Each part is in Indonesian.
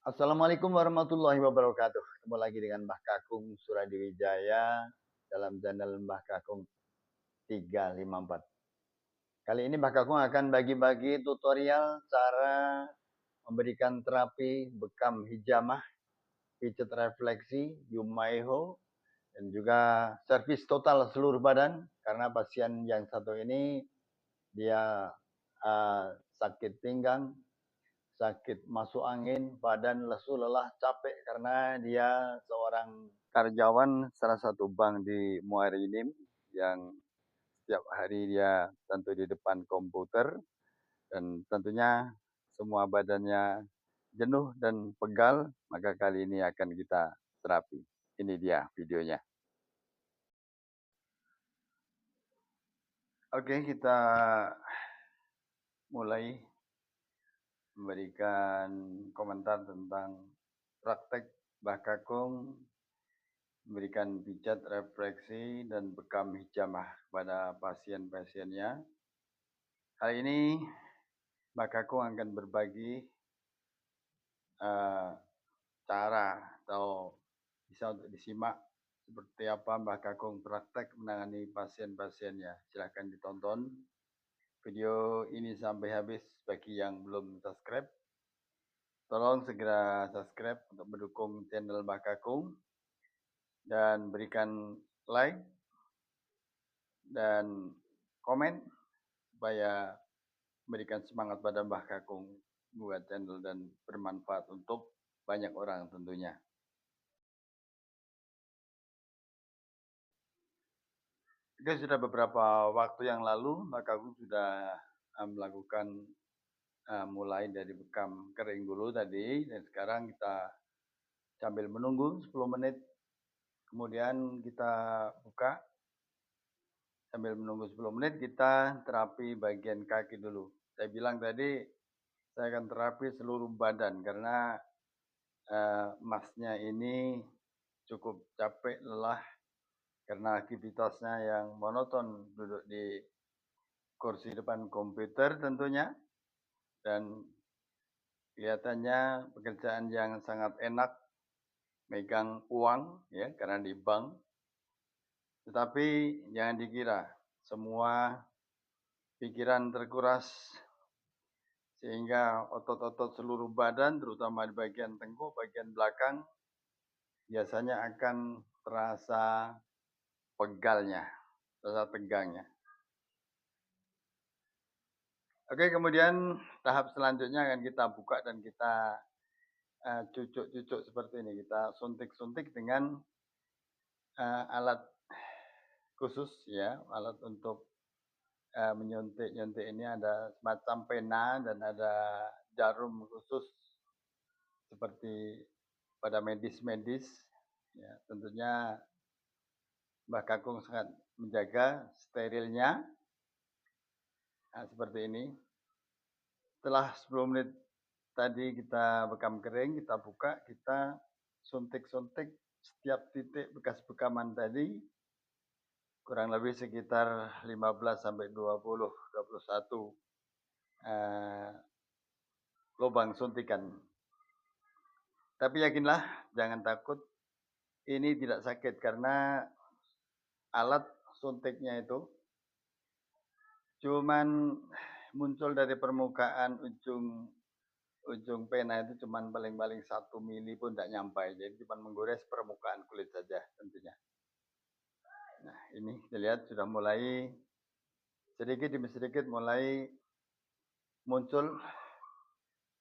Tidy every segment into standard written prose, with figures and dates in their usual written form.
Assalamualaikum warahmatullahi wabarakatuh. Ketemu lagi dengan Mbah Kakung Suradiwijaya dalam channel Mbah Kakung 354. Kali ini Mbah Kakung akan bagi-bagi tutorial cara memberikan terapi bekam hijamah, pijat refleksi, Yumaiho, dan juga servis total seluruh badan. Karena pasien yang satu ini dia sakit pinggang, sakit masuk angin, badan lesu, lelah, capek karena dia seorang karyawan salah satu bank di Muarinim yang setiap hari dia tentu di depan komputer dan tentunya semua badannya jenuh dan pegal, maka kali ini akan kita terapi. Ini dia videonya. Oke, kita mulai memberikan komentar tentang praktek Mbah Kakung memberikan pijat, refleksi, dan bekam hijamah kepada pasien-pasiennya. Hari ini Mbak Kakung akan berbagi cara atau bisa untuk disimak seperti apa Mbak Kakung praktek menangani pasien-pasiennya. Silahkan ditonton video ini sampai habis. Bagi yang belum subscribe, tolong segera subscribe untuk mendukung channel Mbak Kakung dan berikan like dan komen supaya memberikan semangat pada Mbah Kakung buat channel dan bermanfaat untuk banyak orang tentunya. Oke, sudah beberapa waktu yang lalu Mbah Kakung sudah melakukan mulai dari bekam kering dulu tadi, dan sekarang kita sambil menunggu 10 menit, kemudian kita buka. Sambil menunggu 10 menit kita terapi bagian kaki dulu. Saya bilang tadi saya akan terapi seluruh badan karena masnya ini cukup capek, lelah karena aktivitasnya yang monoton, duduk di kursi depan komputer tentunya, dan kelihatannya pekerjaan yang sangat enak, megang uang ya karena di bank. Tetapi jangan dikira semua pikiran terkuras sehingga otot-otot seluruh badan terutama di bagian tengkuk, bagian belakang biasanya akan terasa pegalnya, terasa tegangnya. Oke, kemudian tahap selanjutnya akan kita buka dan kita cucuk-cucuk seperti ini. Kita suntik-suntik dengan alat khusus ya, alat untuk menyuntik-nyuntik ini ada semacam pena dan ada jarum khusus seperti pada medis-medis. Ya, tentunya Mbah Kakung sangat menjaga sterilnya. Nah, seperti ini. Setelah 10 menit tadi kita bekam kering, kita buka, kita suntik-suntik setiap titik bekas bekaman tadi kurang lebih sekitar 15 sampai 21 lubang suntikan. Tapi yakinlah, jangan takut, ini tidak sakit karena alat suntiknya itu cuman muncul dari permukaan ujung pena itu cuman paling-paling 1 mili pun tidak nyampai. Jadi cuma menggores permukaan kulit saja tentunya. Nah, ini kita lihat sudah mulai sedikit demi sedikit mulai muncul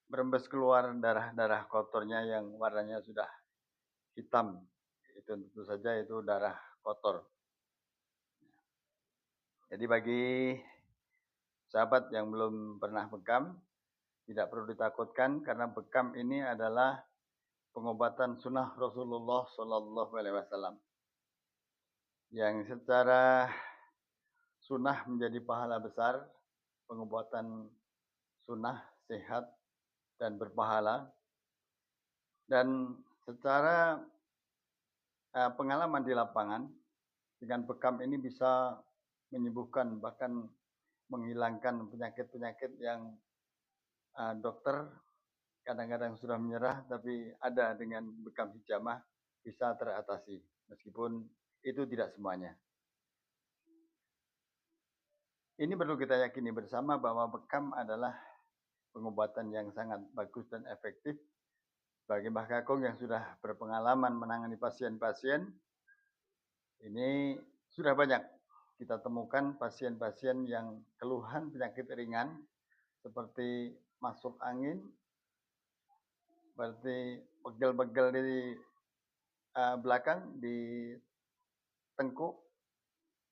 berembes keluar darah-darah kotornya yang warnanya sudah hitam. Itu tentu saja itu darah kotor. Jadi bagi sahabat yang belum pernah bekam, tidak perlu ditakutkan karena bekam ini adalah pengobatan sunnah Rasulullah Shallallahu Alaihi Wasallam yang secara sunnah menjadi pahala besar, pengobatan sunnah sehat dan berpahala, dan secara pengalaman di lapangan dengan bekam ini bisa menyembuhkan bahkan menghilangkan penyakit-penyakit yang dokter kadang-kadang sudah menyerah, tapi ada dengan bekam hijamah bisa teratasi, meskipun itu tidak semuanya. Ini perlu kita yakini bersama bahwa bekam adalah pengobatan yang sangat bagus dan efektif bagi Mbah Kakung yang sudah berpengalaman menangani pasien-pasien. Ini sudah banyak kita temukan pasien-pasien yang keluhan penyakit ringan seperti masuk angin, seperti pegel-pegel di belakang, di tengkuk,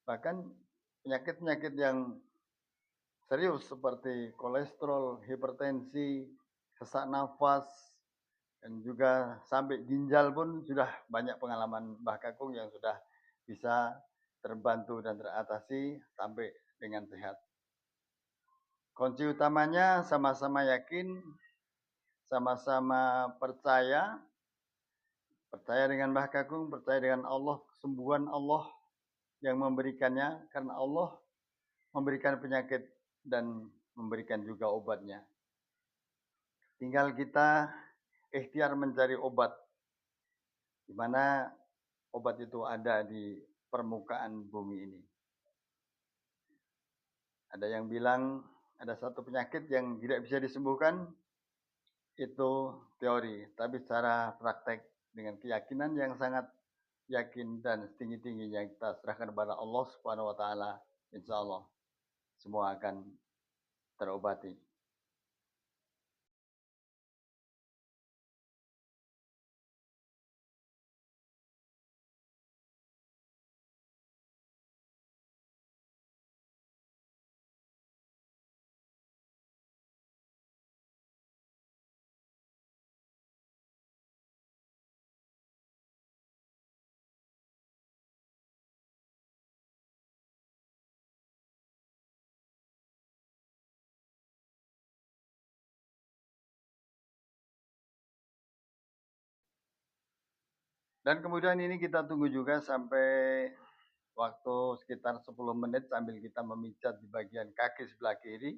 bahkan penyakit-penyakit yang serius seperti kolesterol, hipertensi, sesak nafas, dan juga sampai ginjal pun sudah banyak pengalaman Mbah Kakung yang sudah bisa terbantu dan teratasi sampai dengan sehat. Kunci utamanya sama-sama yakin, sama-sama percaya dengan Mbah Kakung, percaya dengan Allah, kesembuhan Allah yang memberikannya, karena Allah memberikan penyakit dan memberikan juga obatnya. Tinggal kita ikhtiar mencari obat, di mana obat itu ada di permukaan bumi ini. Ada yang bilang ada satu penyakit yang tidak bisa disembuhkan, itu teori. Tapi secara praktek dengan keyakinan yang sangat yakin dan setinggi-tingginya kita serahkan kepada Allah Subhanahu wa taala, insyaallah semua akan terobati. Dan kemudian ini kita tunggu juga sampai waktu sekitar 10 menit sambil kita memijat di bagian kaki sebelah kiri.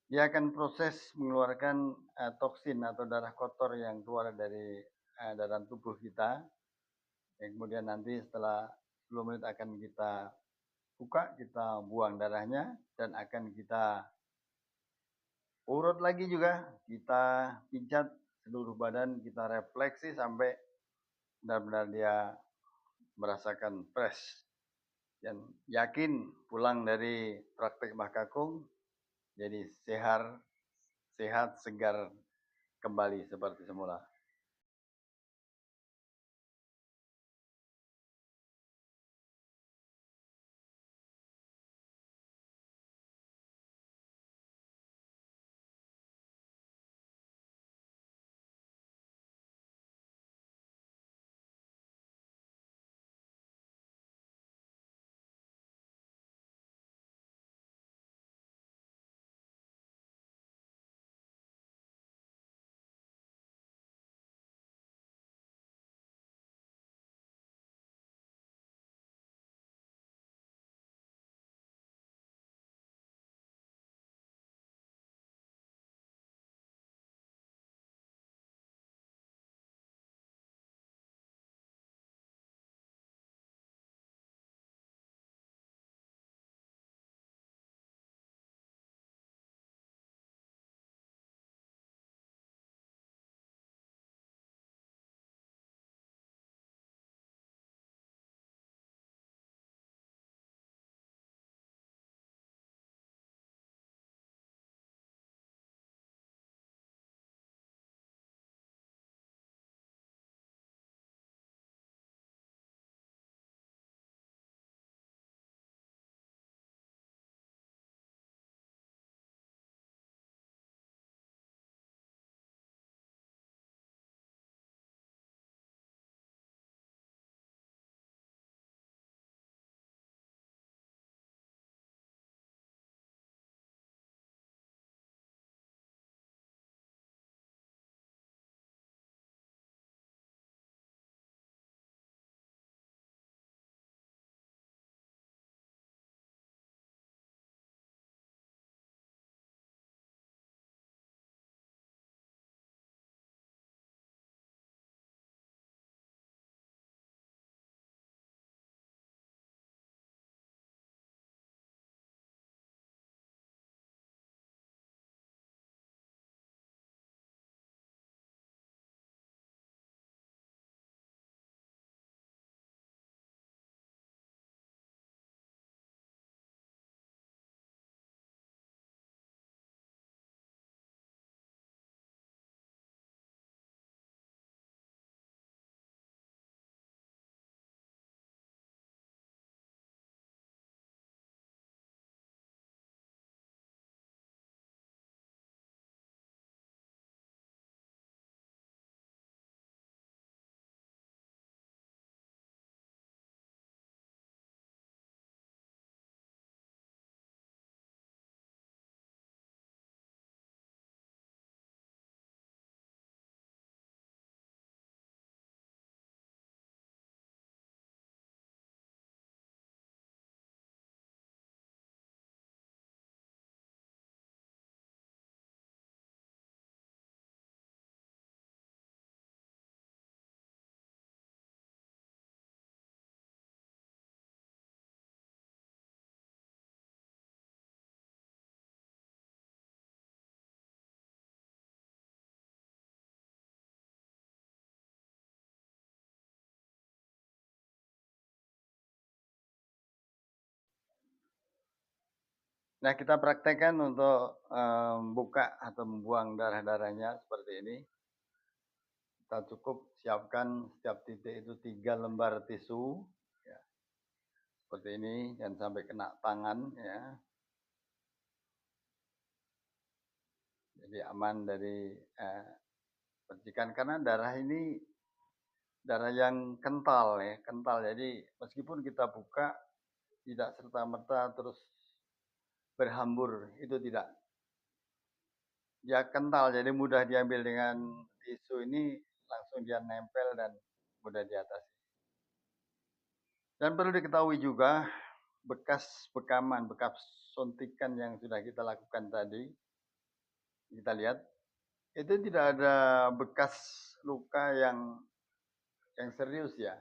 Dia akan proses mengeluarkan toksin atau darah kotor yang keluar dari dalam tubuh kita. Yang kemudian nanti setelah 10 menit akan kita buka, kita buang darahnya, dan akan kita urut lagi juga. Kita pijat seluruh badan, kita refleksi sampai benar-benar dia merasakan fresh dan yakin pulang dari praktek Mbah Kakung jadi sehat, segar kembali seperti semula. Nah, kita praktekkan untuk, buka atau membuang darah-darahnya seperti ini. Kita cukup siapkan setiap titik itu 3 lembar tisu, ya, seperti ini, jangan sampai kena tangan, ya. Jadi aman dari, percikan karena darah ini darah yang kental ya, kental. Jadi meskipun kita buka tidak serta-merta terus berhambur, itu tidak. Dia kental, jadi mudah diambil dengan tisu ini langsung dia nempel dan mudah diatasi. Dan perlu diketahui juga bekas bekaman, bekas suntikan yang sudah kita lakukan tadi, kita lihat itu tidak ada bekas luka yang serius ya.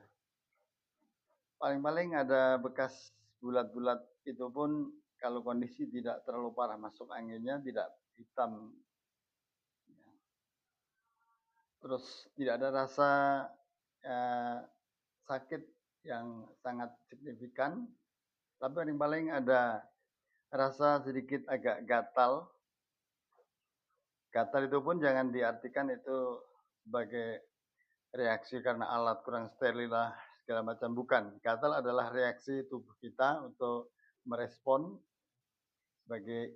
Paling-paling ada bekas bulat-bulat, itu pun kalau kondisi tidak terlalu parah, masuk anginnya tidak hitam. Terus tidak ada rasa eh, sakit yang sangat signifikan, tapi paling-paling ada rasa sedikit agak gatal. Gatal itu pun jangan diartikan itu sebagai reaksi karena alat kurang steril lah segala macam, bukan. Gatal adalah reaksi tubuh kita untuk merespon sebagai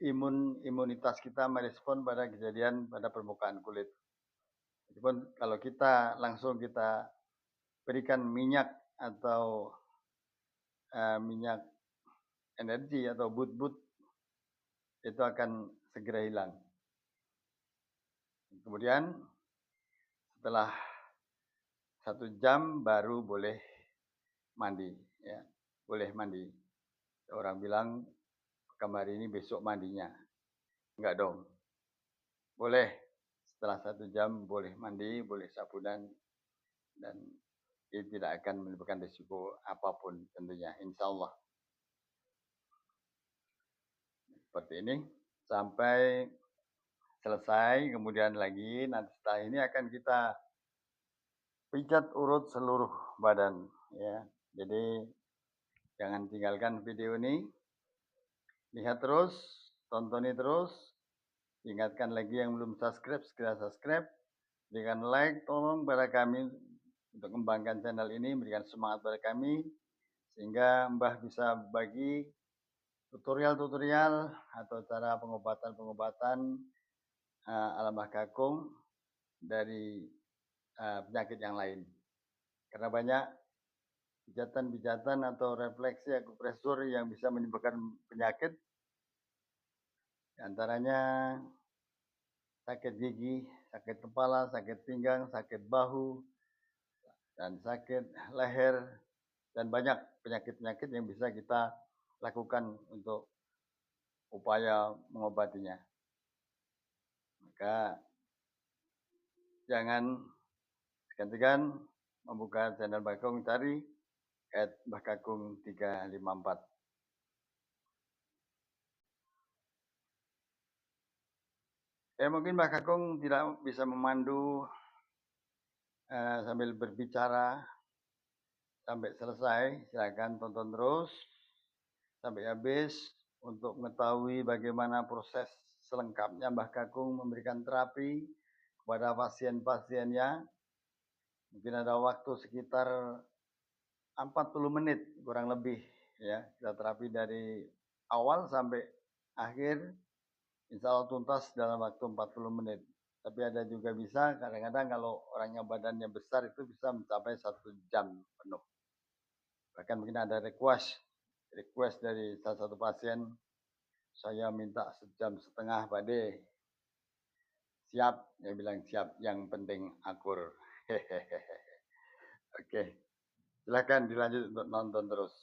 imunitas kita merespon pada kejadian pada permukaan kulit. Meskipun kalau kita langsung kita berikan minyak atau minyak energi atau but-but, itu akan segera hilang. Kemudian setelah 1 jam baru boleh mandi, ya, boleh mandi. Orang bilang kamar ini besok mandinya, enggak dong. Boleh setelah 1 jam boleh mandi, boleh sabunan, dan ini tidak akan menimbulkan risiko apapun tentunya, insya Allah. Seperti ini sampai selesai, kemudian lagi nanti setelah ini akan kita pijat urut seluruh badan, ya. Jadi jangan tinggalkan video ini, lihat terus, tonton terus, ingatkan lagi yang belum subscribe, segera subscribe, berikan like, tolong pada kami untuk mengembangkan channel ini, berikan semangat pada kami, sehingga Mbah bisa bagi tutorial-tutorial atau cara pengobatan-pengobatan ala Mbah Kakung dari penyakit yang lain. Karena banyak pijatan-pijatan atau refleksi akupresur yang bisa menimbulkan penyakit, di antaranya sakit gigi, sakit kepala, sakit pinggang, sakit bahu, dan sakit leher, dan banyak penyakit-penyakit yang bisa kita lakukan untuk upaya mengobatinya. Maka jangan segan-segan membuka channel Mbah Kakung, cari @mbahkakung354. Ya mungkin Mbah Kakung tidak bisa memandu sambil berbicara sampai selesai. Silakan tonton terus sampai habis untuk mengetahui bagaimana proses selengkapnya Mbah Kakung memberikan terapi kepada pasien-pasiennya. Mungkin ada waktu sekitar 40 menit kurang lebih, ya, kita terapi dari awal sampai akhir, insya Allah tuntas dalam waktu 40 menit. Tapi ada juga bisa, kadang-kadang kalau orangnya badannya besar itu bisa mencapai 1 jam penuh. Bahkan mungkin ada request dari salah satu pasien, saya minta 1,5 jam Pak De. Siap, dia bilang siap, yang penting akur. Oke, silakan dilanjut untuk nonton terus.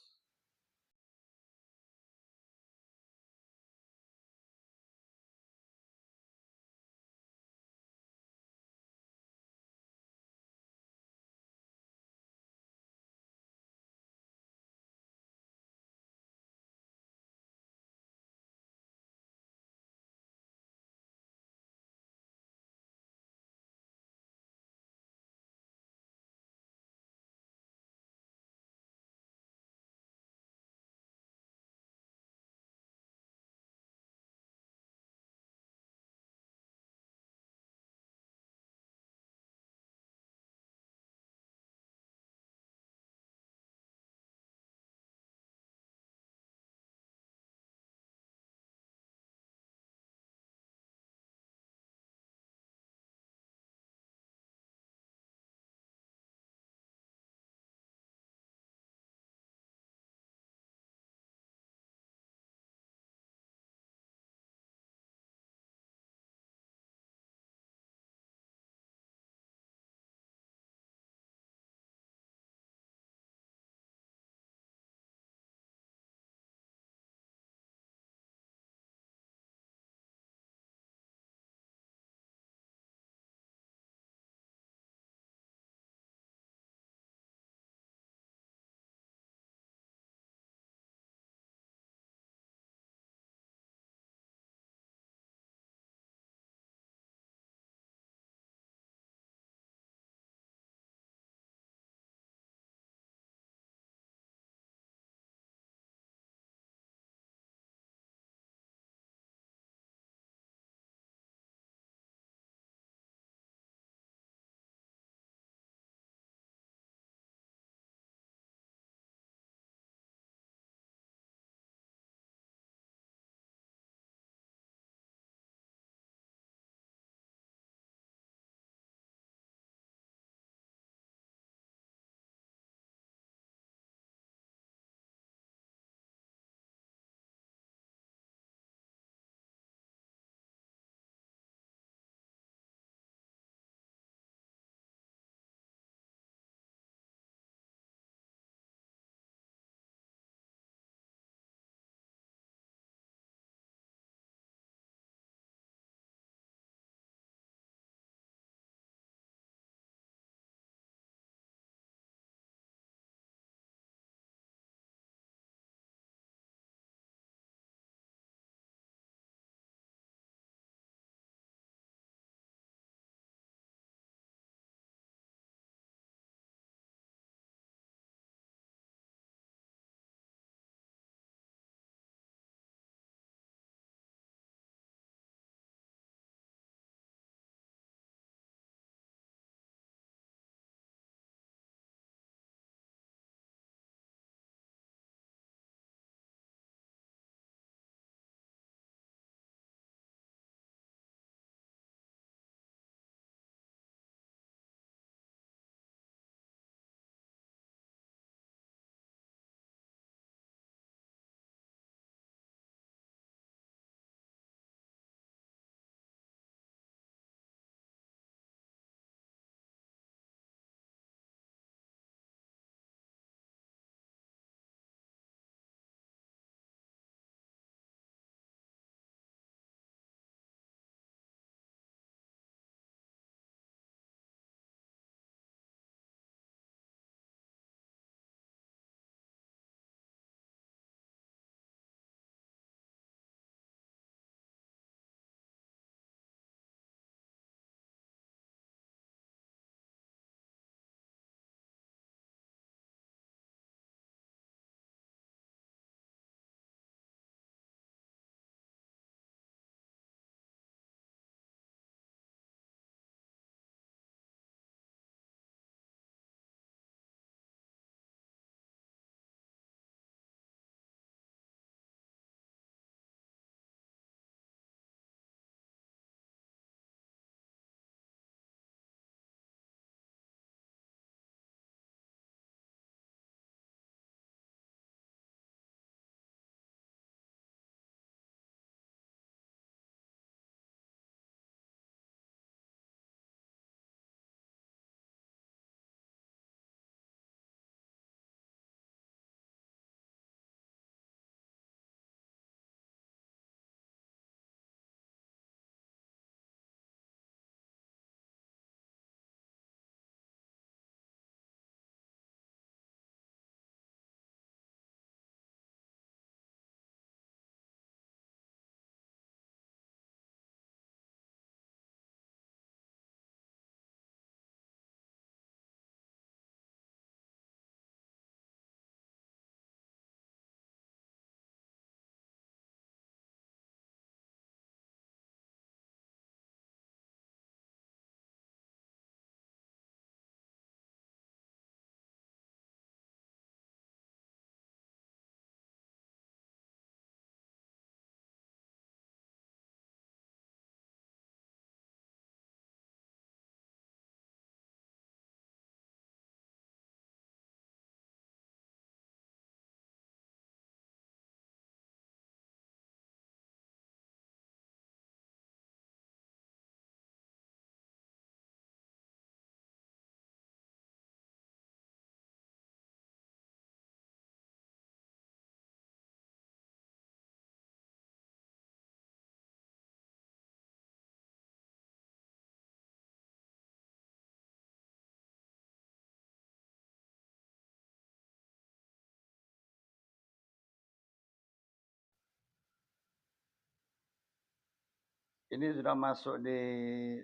Ini sudah masuk di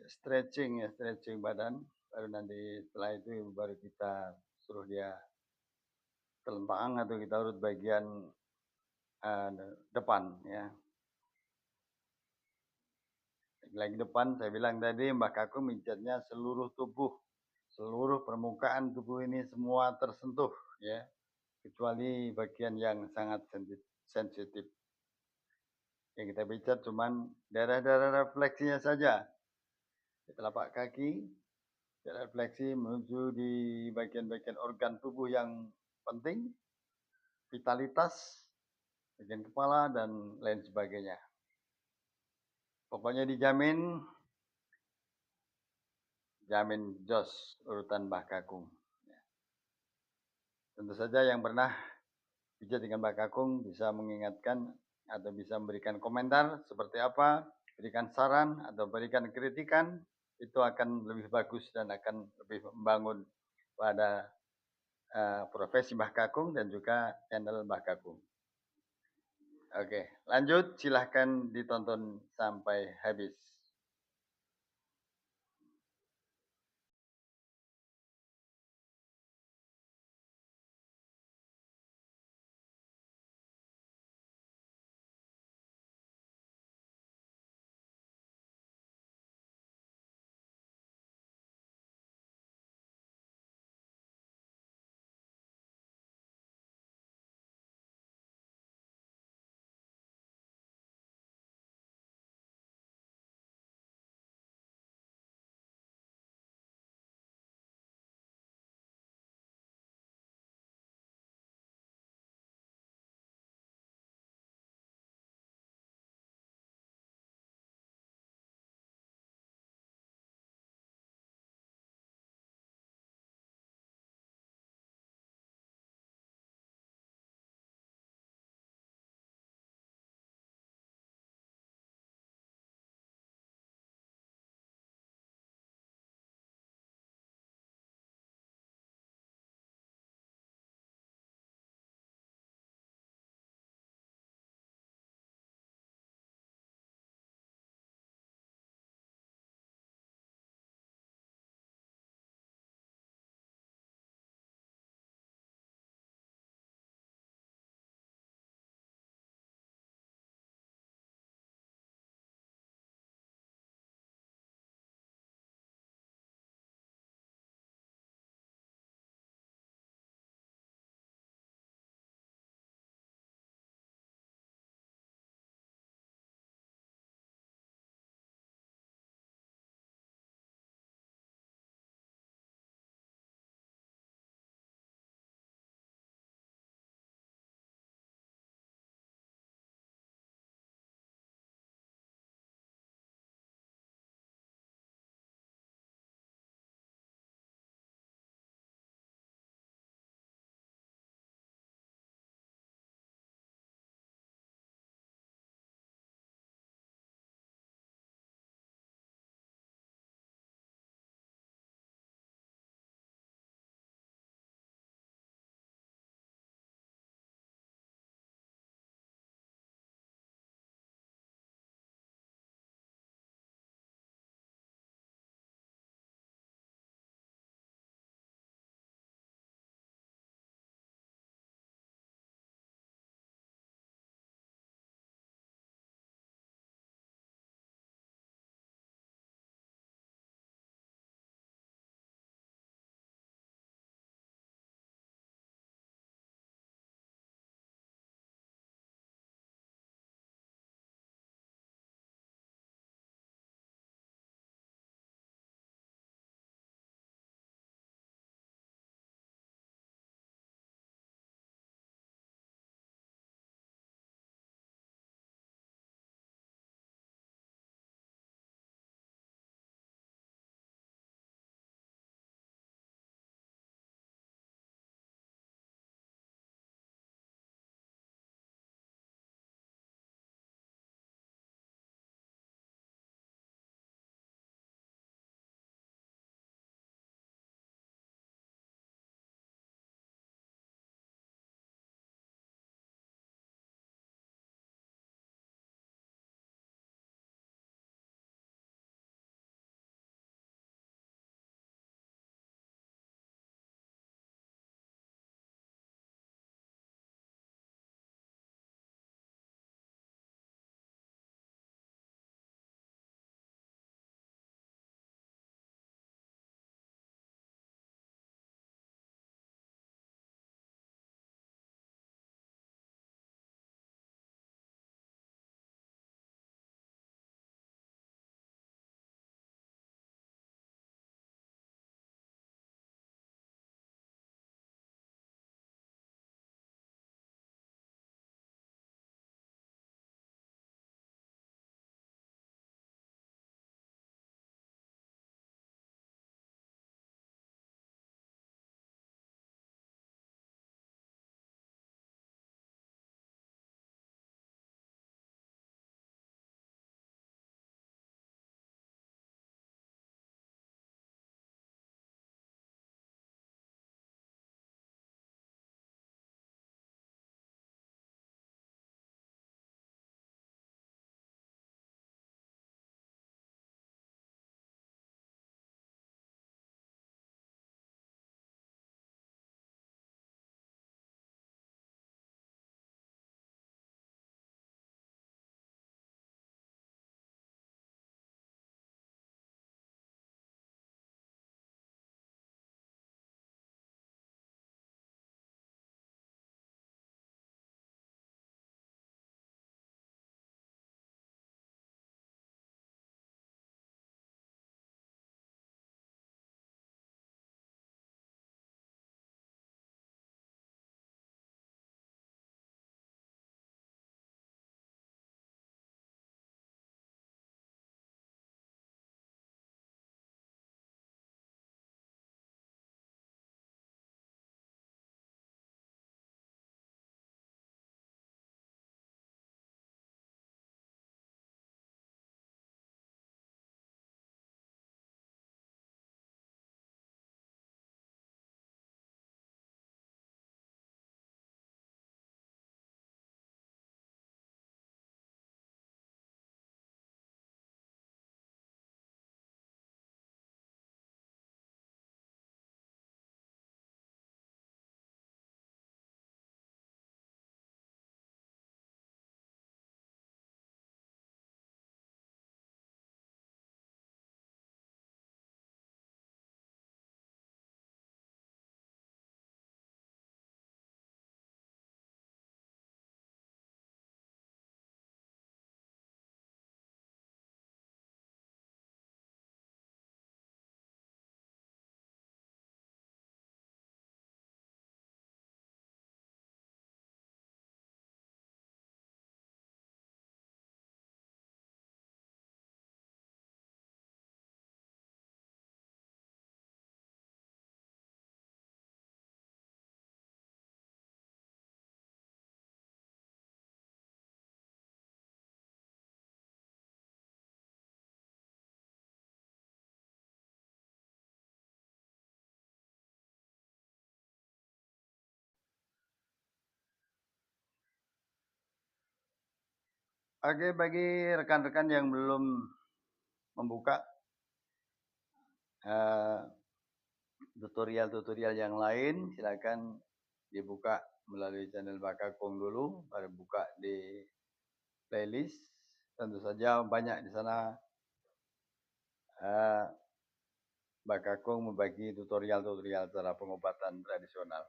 stretching ya, stretching badan. Baru nanti setelah itu baru kita suruh dia telentang atau kita urut bagian uh, depan ya. Lagi depan saya bilang tadi Mbak Kaku mijatnya seluruh tubuh, seluruh permukaan tubuh ini semua tersentuh ya, kecuali bagian yang sangat sensitif. Yang kita pijat cuman daerah-daerah refleksinya saja. Di telapak kaki, daerah refleksi menuju di bagian-bagian organ tubuh yang penting, vitalitas, bagian kepala, dan lain sebagainya. Pokoknya dijamin, jamin jos urutan Mbah Kakung. Tentu saja yang pernah pijat dengan Mbah Kakung bisa mengingatkan atau bisa memberikan komentar seperti apa, berikan saran atau berikan kritikan, itu akan lebih bagus dan akan lebih membangun pada profesi Mbah Kakung dan juga channel Mbah Kakung. Oke, lanjut silahkan ditonton sampai habis. Oke, bagi rekan-rekan yang belum membuka tutorial-tutorial yang lain, silakan dibuka melalui channel Mbak Kakung dulu, baru buka di playlist. Tentu saja banyak di sana Mbak Kakung membagi tutorial-tutorial cara pengobatan tradisional.